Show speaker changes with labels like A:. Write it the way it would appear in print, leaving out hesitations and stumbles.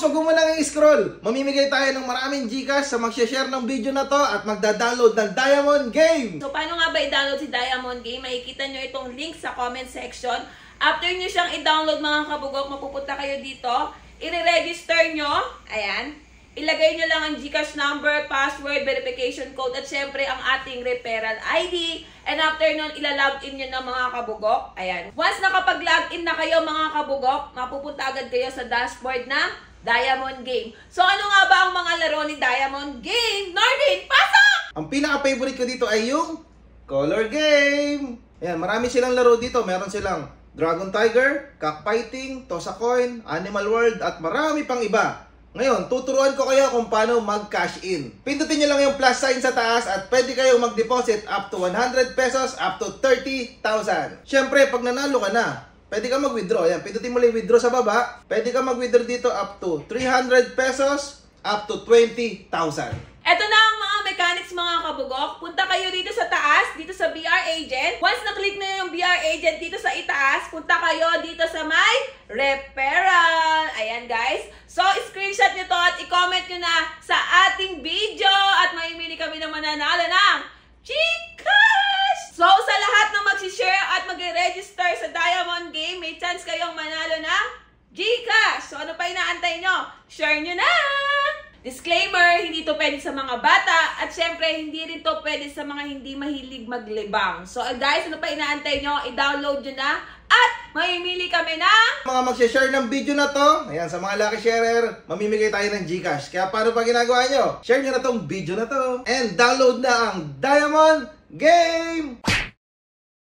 A: wag mo nang i-scroll. Mamimigay tayo ng maraming Gcash sa mag-share ng video na to at magda-download ng Diamond Game.
B: So, paano nga ba i-download si Diamond Game? Makikita nyo itong link sa comment section. After nyo siyang i-download mga kabugok, mapupunta kayo dito. I-register nyo. Ayan. Ilagay nyo lang ang Gcash number, password, verification code, at syempre ang ating referral ID. And after nun, ilalogin nyo ng mga kabugok. Ayan. Once nakapag-login na kayo mga kabugok, mapupunta agad kayo sa dashboard ng Diamond Game. So ano nga ba ang mga laro ni Diamond Game? Nordin, pasok!
A: Ang pinaka-favorite ko dito ay yung Color Game. Ayan, marami silang laro dito. Meron silang Dragon Tiger, Cockfighting, Toss a Coin, Animal World, at marami pang iba. Ngayon, tuturuan ko kayo kung paano mag-cash in. Pindutin nyo lang yung plus sign sa taas at pwede kayong mag-deposit up to 100 pesos up to 30,000. Siyempre, pag nanalo ka na, pwede ka mag-withdraw. Ayan, pindutin mo lang yung withdraw sa baba. Pwede ka mag-withdraw dito up to 300 pesos up to 20,000.
B: Ito na ang mga mechanics mga kabugok. Punta kayo dito sa taas, dito sa BR Agent. Once na-click na yung BR Agent dito sa itaas, punta kayo dito sa may referral. Ayan guys. So, screenshot nyo to at i-comment nyo na sa ating video at mamimili kami ng mananalo ng Gcash! So, sa lahat ng mag-share at mag-register sa Diamond Game, may chance kayong manalo ng Gcash. So, ano pa inaantay nyo? Share nyo na! Disclaimer, hindi to pwede sa mga bata at syempre hindi rin to pwede sa mga hindi mahilig maglibang. So guys, ano pa inaantay nyo? I-download nyo na at mamimili kami ng
A: Mga mag-share ng video na to, ayan, sa mga lucky sharer, mamimigay tayo ng Gcash. Kaya paano pa ginagawa nyo? Share nyo na tong video na to and download na ang Diamond Game!